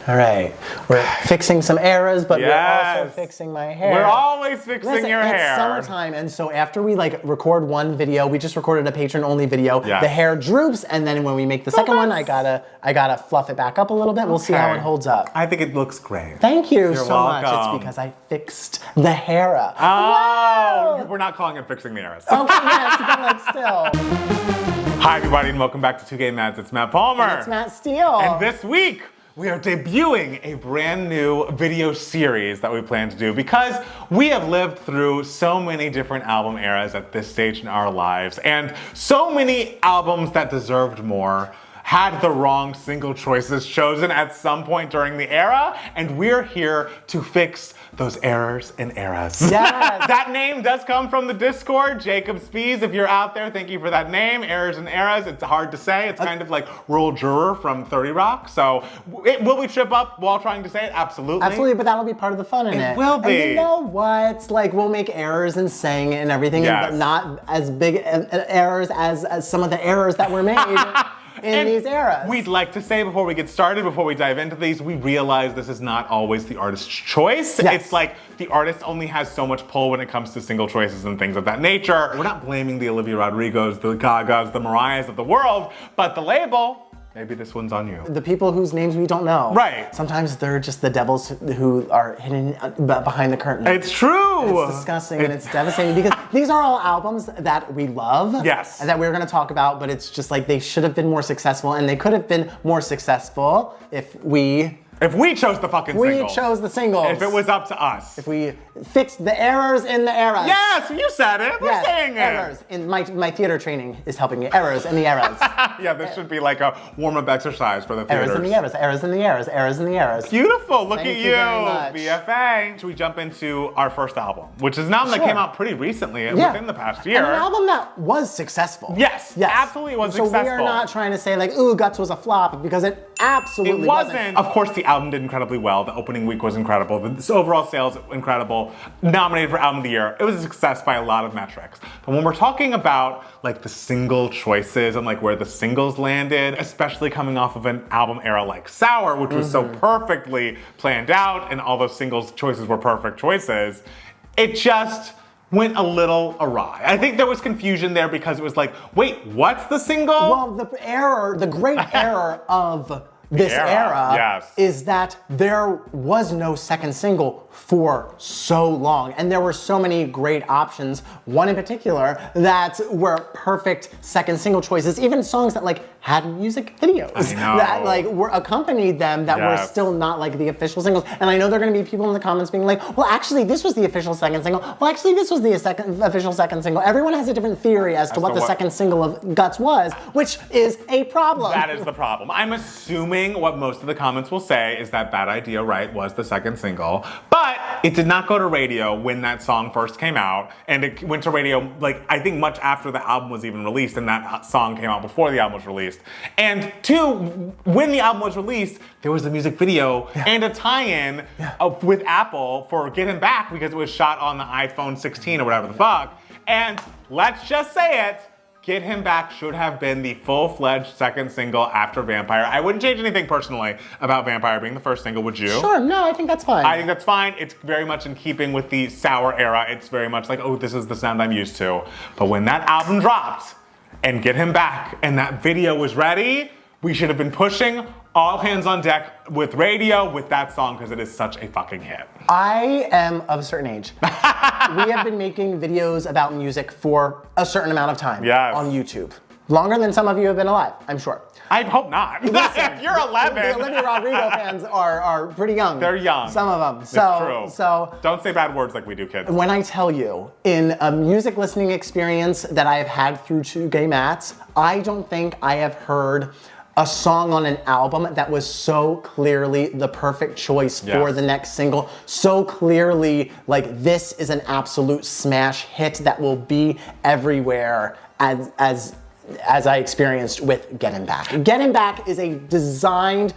All right, we're fixing some eras, but we're also fixing my hair. We're always fixing your hair. It's summertime, and so after we record one video, we just recorded a patron-only video. The hair droops, and then when we make the second one, I gotta fluff it back up a little bit. We'll see how it holds up. I think it looks great. Thank you so much. It's because I fixed the hair up. Oh, we're not calling it fixing the eras. Okay, yes, but still. Hi everybody, and welcome back to 2 Gay Mads. It's Matt Palmer. And it's Matt Steele. And this week, we are debuting a brand new video series that we plan to do because we have lived through so many different album eras at this stage in our lives, and so many albums that deserved more had the wrong single choices chosen at some point during the era, and we're here to fix those errors and eras. Yes. That name does come from the Discord, Jacob Spees. If you're out there, thank you for that name, errors and eras. It's hard to say. It's kind of like Rural Juror from 30 Rock. So will we trip up while trying to say it? Absolutely. Absolutely, but that'll be part of the fun in it. It will be. And you know what? Like, we'll make errors in saying and everything, but not as big errors as some of the errors that were made. In these eras. We'd like to say before we get started, before we dive into these, we realize this is not always the artist's choice. Yes. It's like the artist only has so much pull when it comes to single choices and things of that nature. We're not blaming the Olivia Rodrigos, the Gagas, the Mariahs of the world, but the label, maybe this one's on you. The people whose names we don't know. Right. Sometimes they're just the devils who are hidden behind the curtain. It's true. It's disgusting and it's devastating because these are all albums that we love. Yes. And that we're going to talk about, but it's just like they should have been more successful, and they could have been more successful if we chose the fucking singles. We chose the singles. If it was up to us. If we fixed the errors in the eras. Yes, you said it. We're saying it. Errors. In my theater training is helping me. Errors in the eras. Yeah, this should be like a warm-up exercise for the theaters. Errors in the eras. Errors in the eras. Errors in the eras. Beautiful. Look Thank at you very much. BFA. Should we jump into our first album, which is an album that came out pretty recently, within the past year. And an album that was successful. Yes, absolutely was successful. So we are not trying to say like, ooh, Guts was a flop, because it absolutely wasn't. Of course, the album did incredibly well. The opening week was incredible. The overall sales, incredible. Nominated for Album of the Year. It was a success by a lot of metrics. But when we're talking about like the single choices and like where the singles landed, especially coming off of an album era like Sour, which was so perfectly planned out and all those singles choices were perfect choices, it just went a little awry. I think there was confusion there because it was like, wait, what's the single? Well, the great error of this era is that there was no second single for so long, and there were so many great options, one in particular that were perfect second single choices, even songs that like had music videos that like were accompanied them that were still not like the official singles. And I know there are going to be people in the comments being like, well, actually this was the official second single. Well, actually this was the official second single. Everyone has a different theory as to what the second single of Guts was, which is a problem. That is the problem. I'm assuming what most of the comments will say is that Bad Idea Right was the second single, but it did not go to radio when that song first came out, and it went to radio like I think much after the album was even released, and that song came out before the album was released. And two, when the album was released, there was a music video and a tie-in with Apple for Get Him Back because it was shot on the iPhone 16 or whatever the fuck. And let's just say it, Get Him Back should have been the full-fledged second single after Vampire. I wouldn't change anything personally about Vampire being the first single, would you? Sure, no, I think that's fine. I think that's fine. It's very much in keeping with the Sour era. It's very much like, oh, this is the sound I'm used to. But when that album dropped and Get Him Back and that video was ready, we should have been pushing all hands on deck with radio with that song because it is such a fucking hit. I am of a certain age. We have been making videos about music for a certain amount of time on YouTube. Longer than some of you have been alive, I'm sure. I hope not. Listen, if you're 11. The Olivia Rodrigo fans are pretty young. They're young. Some of them. It's true. So don't say bad words like we do, kids. When I tell you, in a music listening experience that I have had through 2 Gay Mats, I don't think I have heard a song on an album that was so clearly the perfect choice for the next single, so clearly like this is an absolute smash hit that will be everywhere as I experienced with Get Him Back. Get Him Back is a designed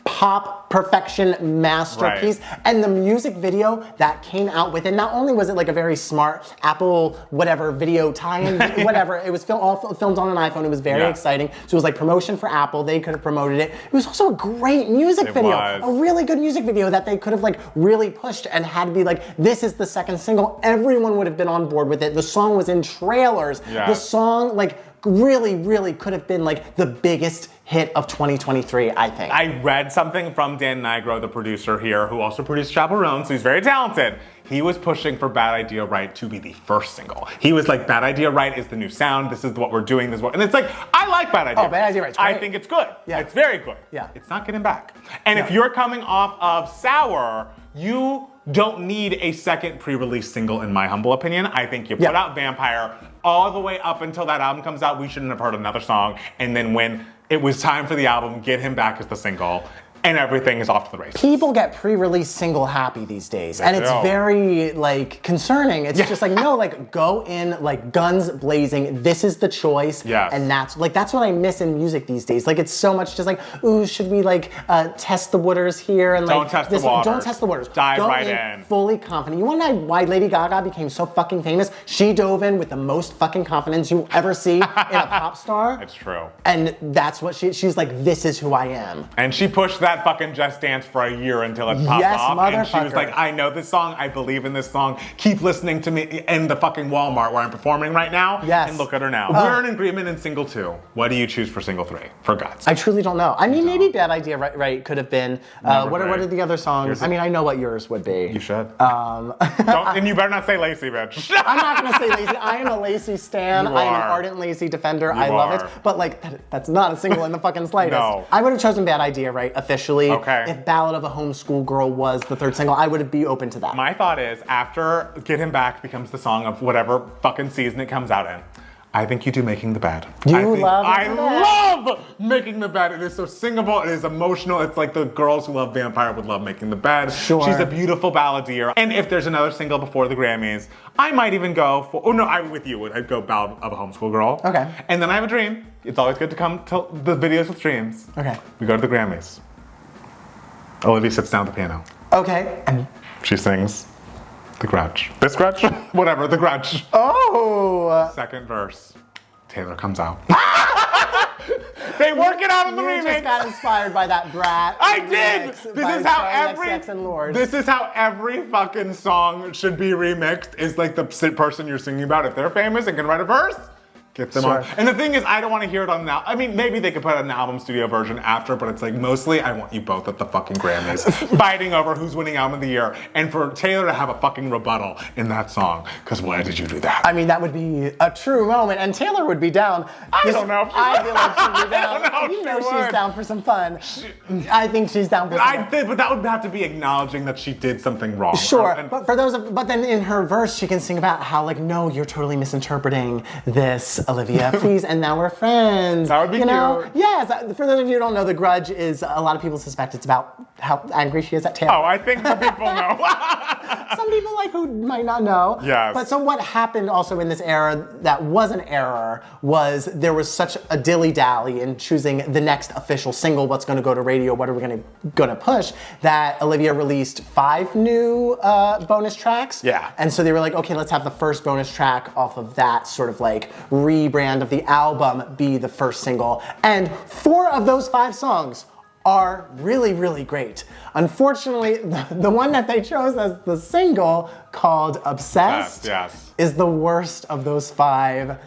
pop perfection masterpiece. Right. And the music video that came out with it, not only was it like a very smart Apple whatever video tie-in, whatever, it was all filmed on an iPhone. It was very exciting. So it was like promotion for Apple. They could have promoted it. It was also a great music video. A really good music video that they could have like really pushed and had to be like, this is the second single. Everyone would have been on board with it. The song was in trailers. The song like really could have been like the biggest hit of 2023, I think. I read something from Dan Nigro, the producer here, who also produced Chaperone, so he's very talented. He was pushing for Bad Idea Right to be the first single. He was like, Bad Idea Right is the new sound. This is what we're doing. This is what, and it's like, I like Bad Idea. Oh, Bad Idea Right's great. I think it's good. Yeah. It's very good. Yeah. It's not getting back. And if you're coming off of Sour, you don't need a second pre-release single, in my humble opinion. I think you put out Vampire all the way up until that album comes out. We shouldn't have heard another song. And then when it was time for the album, get him back as the single, and everything is off to the races. People get pre-release single happy these days, and it's very like concerning. It's just like, no, like go in like guns blazing. This is the choice, and that's what I miss in music these days. Like it's so much just like, ooh, should we like test the waters here and like don't test the waters. Don't test the waters. Dive go right in. Fully confident. You want to know why Lady Gaga became so fucking famous? She dove in with the most fucking confidence you ever see in a pop star. It's true. And that's what she's like. This is who I am. And she pushed that fucking Just Dance for a year until it popped off. And she was like, I know this song, I believe in this song. Keep listening to me in the fucking Walmart where I'm performing right now. Yes. And look at her now. We're in agreement in single 2. What do you choose for single 3? For guts. I truly don't know. I mean, maybe Bad Idea Right could have been. What are the other songs? I mean, I know what yours would be. You should. And you better not say Lacey, bitch. I'm not going to say Lacey. I am a Lacey stan. I am an ardent Lacey defender. I love it. But like, that's not a single in the fucking slightest. No. I would have chosen Bad Idea Right officially. Okay. If Ballad of a Homeschool Girl was the third single, I would be open to that. My thought is, after Get Him Back becomes the song of whatever fucking season it comes out in, I think you do Making the Bed. I love Making the Bed. It is so singable. It is emotional. It's like the girls who love Vampire would love Making the Bed. Sure. She's a beautiful balladeer. And if there's another single before the Grammys, I might even go for, I'm with you. I'd go Ballad of a Homeschool Girl. Okay. And then I Have a Dream. It's always good to come to the videos with dreams. Okay. We go to the Grammys. Olivia sits down at the piano. Okay. She sings The Grudge. This Grudge? Whatever, The Grudge. Oh! Second verse. Taylor comes out. They work it out in the remix. You just got inspired by that Brat. I did. This is how every fucking song should be remixed. Is like the person you're singing about. If they're famous and can write a verse, get them on. And the thing is, I don't want to hear it on now. I mean, maybe they could put an album studio version after, but it's like mostly I want you both at the fucking Grammys fighting over who's winning album of the year, and for Taylor to have a fucking rebuttal in that song. Because why did you do that? I mean, that would be a true moment, and Taylor would be down. I don't know if she I feel like she'd be down. I don't know you know she would. She's down for some fun. I think she's down for some fun. But that would have to be acknowledging that she did something wrong. Sure, but then in her verse, she can sing about how like, no, you're totally misinterpreting this, Olivia. Please, and now we're friends. That would be cute. Yes. For those of you who don't know, The Grudge is a lot of people suspect it's about how angry she is at Taylor. Oh, I think the people know. Some people like who might not know. Yes. But so what happened also in this era that was an error was there was such a dilly-dally in choosing the next official single, what's going to go to radio, what are we going to push, that Olivia released 5 new bonus tracks. Yeah. And so they were like, okay, let's have the first bonus track off of that sort of like rebrand of the album be the first single. And 4 of those 5 songs are really, really great. Unfortunately, the one that they chose as the single, called Obsessed, is the worst of those 5.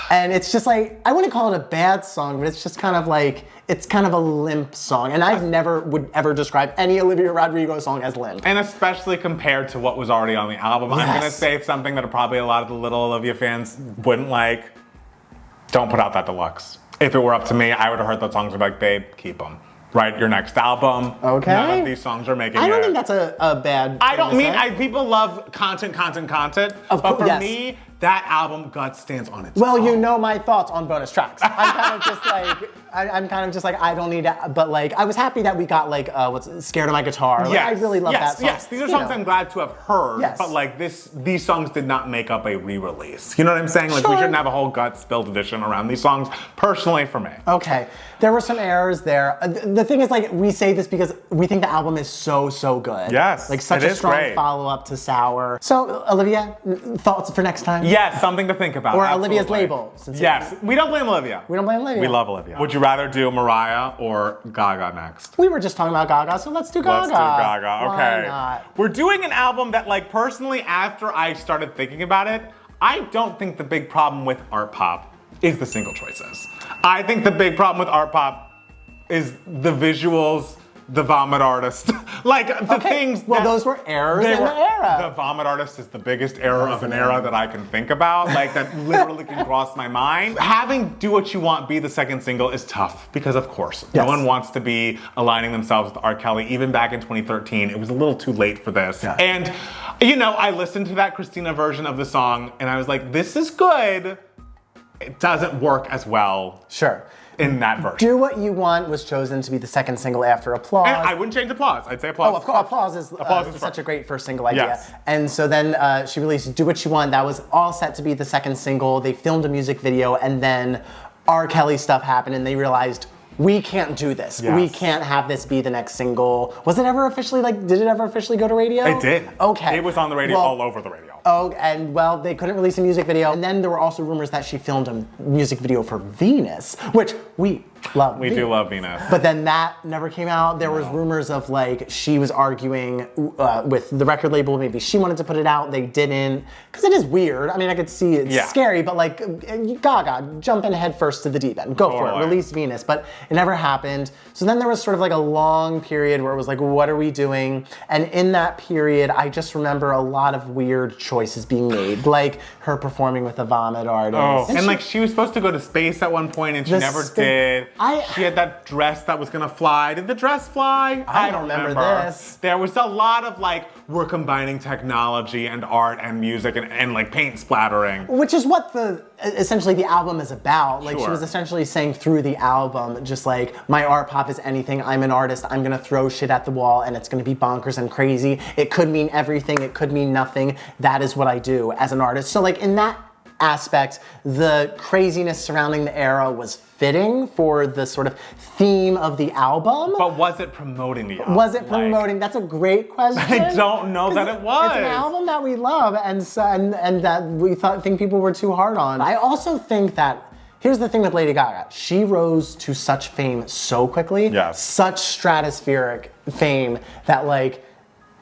And it's just like, I wouldn't call it a bad song, but it's just kind of like, it's kind of a limp song. And I would ever describe any Olivia Rodrigo song as limp. And especially compared to what was already on the album. Yes. I'm gonna say something that probably a lot of the Little Olivia fans wouldn't like. Don't put out that deluxe. If it were up to me, I would have heard those songs and be like, babe, keep them. Write your next album. Okay. None of these songs are making it. I don't think that's a bad thing I don't to mean, say. people love content. But for me, that album, God stands on its Well, own. you know my thoughts on bonus tracks. I'm kind of just like, I don't need to, but like, I was happy that we got like, Scared of My Guitar. Like, I really love that song. Yes, these are songs I'm glad to have heard, Yes. but like these songs did not make up a re-release. You know what I'm saying? Like we Sure. shouldn't have a whole gut spilled edition around these songs, personally for me. Okay, there were some errors there. The thing is, like, we say this because we think the album is so good. Yes, like such it a is strong great. follow-up to Sour. So, Olivia, thoughts for next time? Yes, something to think about. Or absolutely. Olivia's label. Since Yes, we don't blame Olivia. We don't blame Olivia. We love Olivia. Would you rather do Mariah or Gaga next? We were just talking about Gaga, so let's do Gaga. Let's do Gaga. Okay. Why not? We're doing an album that, like, personally, after I started thinking about it, I don't think the big problem with Artpop is the single choices. I think the big problem with Artpop is the visuals, the vomit artist, like the things. Well, those were errors in the era. The vomit artist is the biggest error of an era that I can think about. Like that literally can cross my mind. Having "Do What You Want" be the second single is tough because, of course, no one wants to be aligning themselves with R. Kelly. Even back in 2013, it was a little too late for this. Yeah. And you know, I listened to that Christina version of the song, and I was like, "This is good." It doesn't work as well. Sure. In that version. Do What You Want was chosen to be the second single after Applause. And I wouldn't change Applause. I'd say Applause. Oh, of course, Applause is Applause is such a great first single idea. Yes. And so then she released Do What You Want. That was all set to be the second single. They filmed a music video, and then R. Kelly stuff happened, and they realized, we can't do this. Yes. We can't have this be the next single. Was it ever officially, did it ever officially go to radio? It did. Okay. It was on the radio, all over the radio. Oh, and well, they couldn't release a music video. And then there were also rumors that she filmed a music video for Venus, which we love. We do love Venus. But then that never came out. There was rumors of like she was arguing with the record label. Maybe she wanted to put it out. They didn't. Because it is weird. I mean, I could see it's scary, but like Gaga, jump in head first to the deep end. Go for it. Release Venus. But it never happened. So then there was sort of like a long period where it was like, what are we doing? And in that period, I just remember a lot of weird choices being made. Like her performing with a vomit artist. Oh, and like she was supposed to go to space at one point and she never did. She had that dress that was gonna fly. Did the dress fly? I don't remember this. There was a lot of like, we're combining technology and art and music and like paint splattering. Which is what essentially the album is about. Like Sure. she was essentially saying through the album, just like, my art pop is anything, I'm an artist, I'm gonna throw shit at the wall and it's gonna be bonkers and crazy. It could mean everything, it could mean nothing. That is what I do as an artist. So like in that aspect, the craziness surrounding the era was fitting for the sort of theme of the album. But was it promoting the album? Was it promoting? That's a great question. I don't know that it was. It's an album that we love and that we think people were too hard on. I also think that, here's the thing with Lady Gaga. She rose to such fame so quickly. Yes. Such stratospheric fame that like,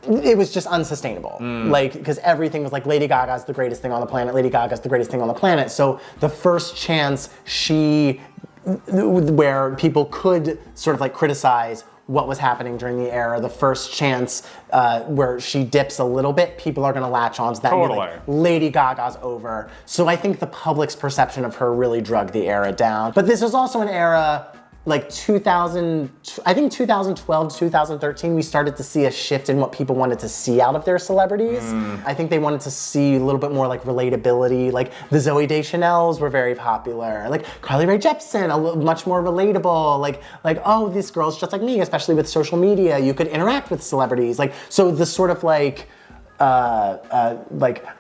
it was just unsustainable. Like, because everything was like, Lady Gaga's the greatest thing on the planet, Lady Gaga's the greatest thing on the planet. So the first chance where people could sort of like criticize what was happening during the era, the first chance where she dips a little bit, people are gonna latch on to that. Totally. Like, Lady Gaga's over. So I think the public's perception of her really drug the era down. But this was also an era, like 2012 to 2013, we started to see a shift in what people wanted to see out of their celebrities. I think they wanted to see a little bit more like relatability. Like the Zooey Deschanel's were very popular. Like Carly Rae Jepsen, much more relatable. Like, oh, this girl's just like me, especially with social media. You could interact with celebrities. Like, so the sort of like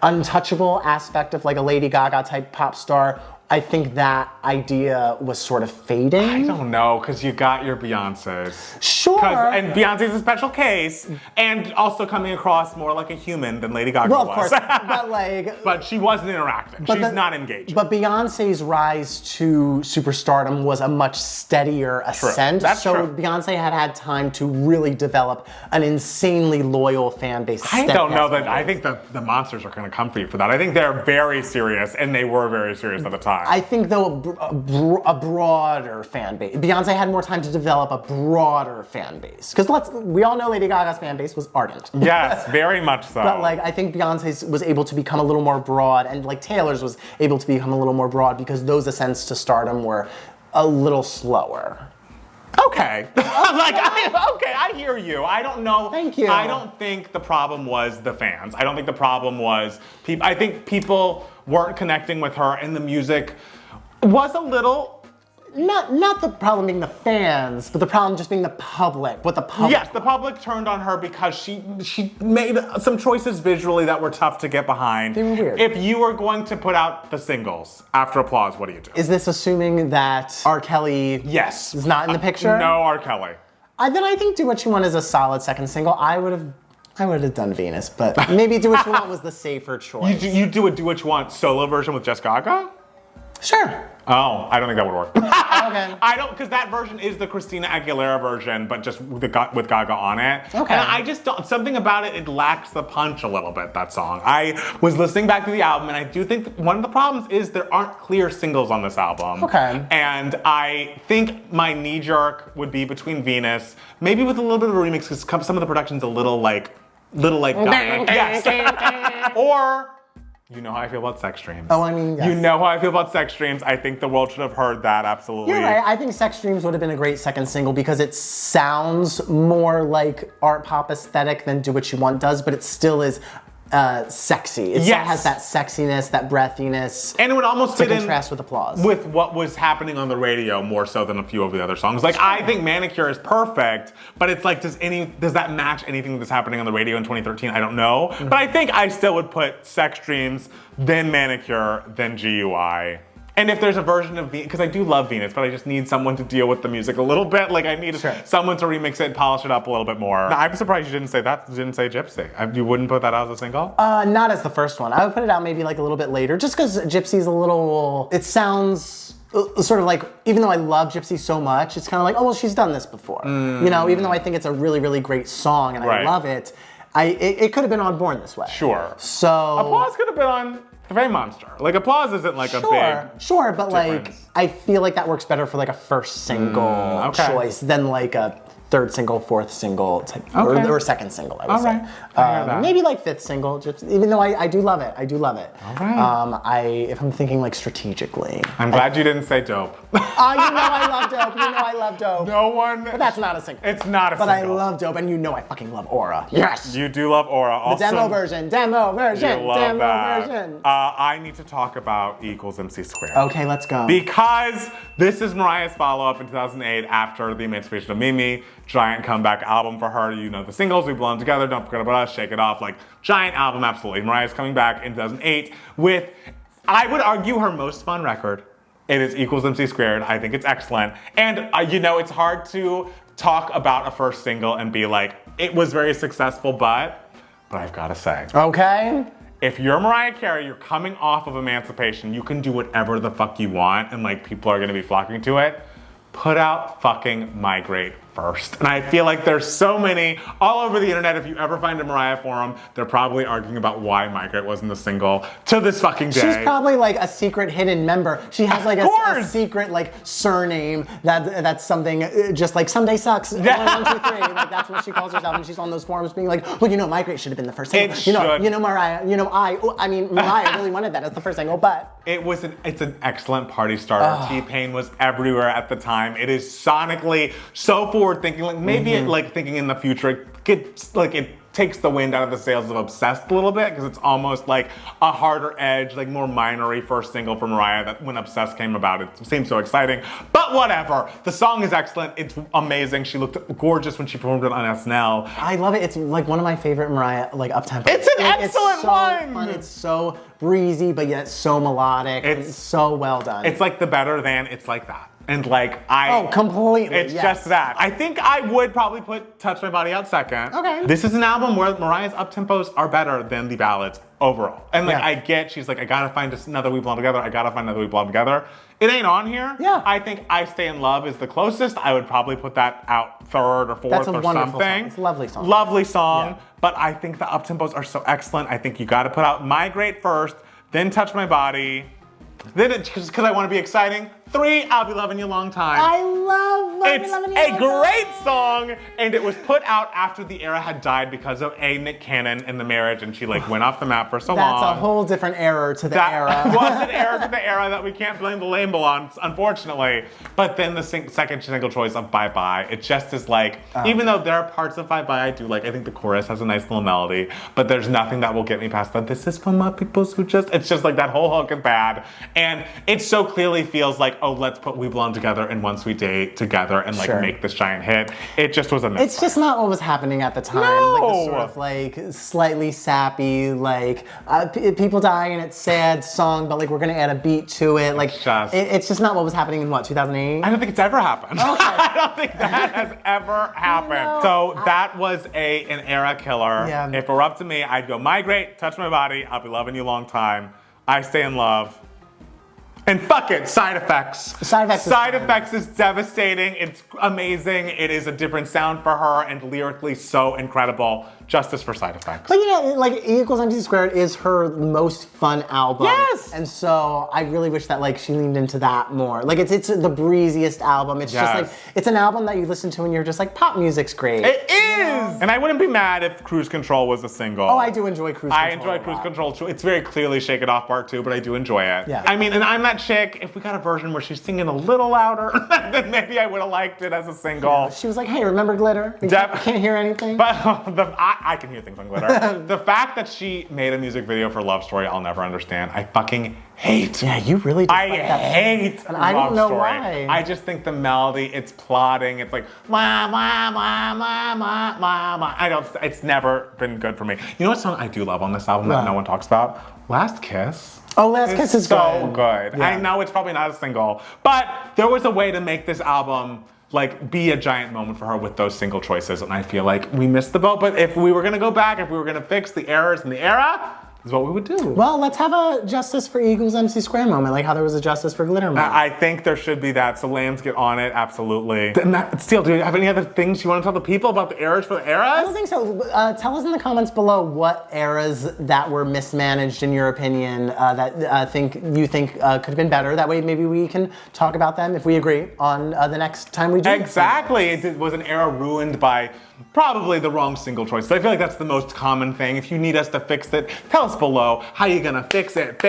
untouchable aspect of like a Lady Gaga type pop star, I think that idea was sort of fading. I don't know, because you got your Beyoncés. Sure. And Beyonce's a special case, and also coming across more like a human than Lady Gaga was. Well, of course, but like... But she wasn't interacting. She's not engaging. But Beyonce's rise to superstardom was a much steadier ascent. That's so true. Beyonce had time to really develop an insanely loyal fan base. I don't know that. I think the monsters are going to come for you for that. I think they're very serious, and they were very serious at the time. I think, though, a broader fan base. Beyonce had more time to develop a broader fan base. Because we all know Lady Gaga's fan base was ardent. Yes, very much so. But like, I think Beyonce's was able to become a little more broad, and like Taylor's was able to become a little more broad because those ascents to stardom were a little slower. Okay. I hear you. I don't know. Thank you. I don't think the problem was the fans. I don't think the problem was people. I think people weren't connecting with her, and the music was a little. Not the problem being the fans, but the problem just being the public. What the public. Yes, the public turned on her because she made some choices visually that were tough to get behind. They were weird. If you were going to put out the singles after Applause, what do you do? Is this assuming that R. Kelly Yes. is not in the picture? No R. Kelly. Then I think Do What You Want is a solid second single. I would have done Venus, but maybe Do What You Want was the safer choice. You do a Do What You Want solo version with Jess Gaga? Sure. Oh, I don't think that would work. Okay. I don't, because that version is the Christina Aguilera version, but just with Gaga on it. Okay. And I just don't, something about it lacks the punch a little bit, that song. I was listening back to the album, and I do think one of the problems is there aren't clear singles on this album. Okay. And I think my knee jerk would be between Venus, maybe with a little bit of a remix, because some of the production's a little like Gaga. Yes. Or, you know how I feel about Sex Dreams. Oh, I mean, yes. You know how I feel about Sex Dreams. I think the world should have heard that, absolutely. You're right. I think Sex Dreams would have been a great second single because it sounds more like art pop aesthetic than Do What You Want does, but it still is sexy. It still has that sexiness, that breathiness. And it would almost to fit in contrast with Applause. with what was happening on the radio more so than a few of the other songs. Like, I think Manicure is perfect, but it's like, does that match anything that's happening on the radio in 2013? I don't know. Mm-hmm. But I think I still would put Sex Dreams, then Manicure, then GUI. And if there's a version of Venus, because I do love Venus, but I just need someone to deal with the music a little bit. Like, I need someone to remix it, polish it up a little bit more. Now, I'm surprised you didn't say that. You didn't say Gypsy. You wouldn't put that out as a single? Not as the first one. I would put it out maybe like a little bit later, just because Gypsy's a little. It sounds sort of like, even though I love Gypsy so much, it's kind of like, oh well, she's done this before. You know, even though I think it's a really, really great song and I love it, it could have been on Born This Way. Sure. So Applause could have been on The Fame Monster. Like, Applause isn't like a big Sure, but difference. like, I feel like that works better for like a first single choice than like a third single, fourth single type, or second single, I would say. I hear that. Maybe like fifth single, just, even though I do love it. I do love it. All right. If I'm thinking like strategically. I'm glad you didn't say Dope. You know I love Dope. You know I love Dope. No one. But that's not a single. It's not a but single. But I love Dope, and you know I fucking love Aura. Yes. You do love Aura. The demo version. You love that. I need to talk about E = MC squared. Okay, let's go. Because this is Mariah's follow-up in 2008 after the Emancipation of Mimi. Giant comeback album for her. You know the singles, We Belong Together, Don't Forget About Us, Shake It Off. Like, giant album, absolutely. Mariah's coming back in 2008 with, I would argue, her most fun record. It is E = MC squared. I think it's excellent. And you know, it's hard to talk about a first single and be like, it was very successful, but I've got to say. Okay. If you're Mariah Carey, you're coming off of Emancipation, you can do whatever the fuck you want and like people are gonna be flocking to it. Put out fucking Migrate first. And I feel like there's so many all over the internet. If you ever find a Mariah forum, they're probably arguing about why Migrate wasn't the single to this fucking day. She's probably like a secret hidden member. She has like a secret like surname that's something just like Someday Sucks. 1, 2, 3. Like that's what she calls herself, and she's on those forums being like, well, you know, Migrate should have been the first single. You know, Mariah. You know, Mariah really wanted that as the first single, but it's an excellent party starter. T-Pain was everywhere at the time. It is sonically so forward thinking, like maybe it, like thinking in the future, it takes the wind out of the sails of Obsessed a little bit, because it's almost like a harder edge, like more minory first single for Mariah that when Obsessed came about, it seemed so exciting. But whatever, the song is excellent, it's amazing. She looked gorgeous when she performed it on SNL. I love it, it's like one of my favorite Mariah, like up-tempo. It's an excellent one! Fun. It's so breezy, but yet so melodic. It's so well done. It's like the better than It's Like That. And like completely. It's just that. I think I would probably put Touch My Body out second. Okay. This is an album where Mariah's up-tempos are better than the ballads overall. And like I get, she's like, I gotta find another We Belong Together. I gotta find another We Belong Together. It ain't on here. Yeah. I think I Stay in Love is the closest. I would probably put that out third or fourth or something. Song. It's a lovely song. Lovely song. Yeah. But I think the up-tempos are so excellent. I think you gotta put out Migrate first, then Touch My Body. Then, because I want to be exciting, 3, I'll Be Loving You Long Time. I love It's a great song, and it was put out after the era had died because of Nick Cannon and the marriage, and she like went off the map for so long. That's a whole different error to the era. That was an error to the era that we can't blame the label on, unfortunately. But then the second single choice of Bye Bye, it just is like, even though there are parts of Bye Bye I do like, I think the chorus has a nice little melody, but there's nothing that will get me past that. This is for my peoples who just, it's just like that whole hook is bad. And it so clearly feels like, oh, let's put We Belong Together and Once We Date together and like make this giant hit. It just was a misfire. It's just not what was happening at the time. No. Like the sort of like slightly sappy, like people dying and it's sad song, but like we're gonna add a beat to it. Like it's just not what was happening in what, 2008? I don't think it's ever happened. Okay. I don't think that has ever happened. No. So that was an era killer. Yeah. If it were up to me, I'd go Migrate, Touch My Body, I'll Be Loving You Long Time, I Stay in Love. And fuck it, Side Effects. Side Effects is devastating. It's amazing. It is a different sound for her and lyrically so incredible. Justice for Side Effects. But you know, like E=MC² is her most fun album. Yes! And so I really wish that like she leaned into that more. Like it's the breeziest album. It's just like, it's an album that you listen to and you're just like, pop music's great. It is! And I wouldn't be mad if Cruise Control was a single. Oh, I do enjoy Cruise Control. I enjoy Cruise Control too. It's very clearly Shake It Off Part 2, but I do enjoy it. Yeah. I mean, and I'm that chick, if we got a version where she's singing a little louder, then maybe I would have liked it as a single. Yeah. She was like, hey, remember Glitter? I can't hear anything. But I can hear things on Glitter. The fact that she made a music video for Love Story, I'll never understand. I fucking hate. Yeah, you really I hate and I don't know Story. why. I just think the melody, it's plotting. It's like wah wah wah wah wah wah wah. I don't. It's never been good for me. You know what song I do love on this album that no one talks about? Last Kiss. Oh, Last Kiss is so good. Yeah. I know it's probably not a single, but there was a way to make this album like be a giant moment for her with those single choices, and I feel like we missed the boat. But if we were gonna go back, if we were gonna fix the errors in the era, is what we would do. Well, let's have a Justice for E=MC² moment, like how there was a Justice for Glitter moment. I think there should be that, so Lambs get on it, absolutely. Steele, do you have any other things you want to tell the people about the errors for the eras? I don't think so. Tell us in the comments below what eras that were mismanaged in your opinion that you think could have been better. That way maybe we can talk about them if we agree on the next time we do. Exactly. It was an era ruined by probably the wrong single choice. So I feel like that's the most common thing. If you need us to fix it, tell us below how you gonna fix it.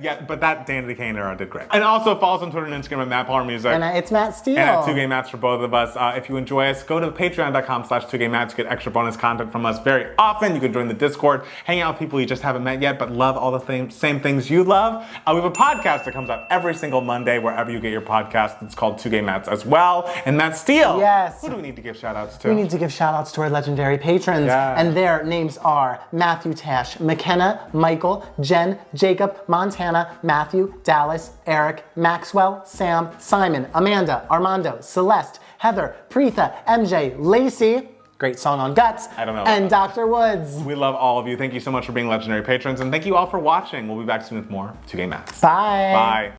Yeah, but that Danity Kane era did great. And also follow us on Twitter and Instagram at Matt Palmer Music. And it's Matt Steele. And at 2GayMats for both of us. If you enjoy us, go to patreon.com/2GayMats to get extra bonus content from us very often. You can join the Discord, hang out with people you just haven't met yet, but love all the same things you love. We have a podcast that comes out every single Monday wherever you get your podcast. It's called 2GayMats as well. And Matt Steele. Yes. Who do we need to give shout outs to? We need to give shout outs to our legendary patrons. Yeah. And their names are Matthew Tash, McKenna, Michael, Jen, Jacob, Montana, Matthew, Dallas, Eric, Maxwell, Sam, Simon, Amanda, Armando, Celeste, Heather, Preetha, MJ, Lacey, great song on Guts, I don't know, and Dr. Woods. We love all of you. Thank you so much for being legendary patrons, and thank you all for watching. We'll be back soon with more 2GayMats. Bye. Bye.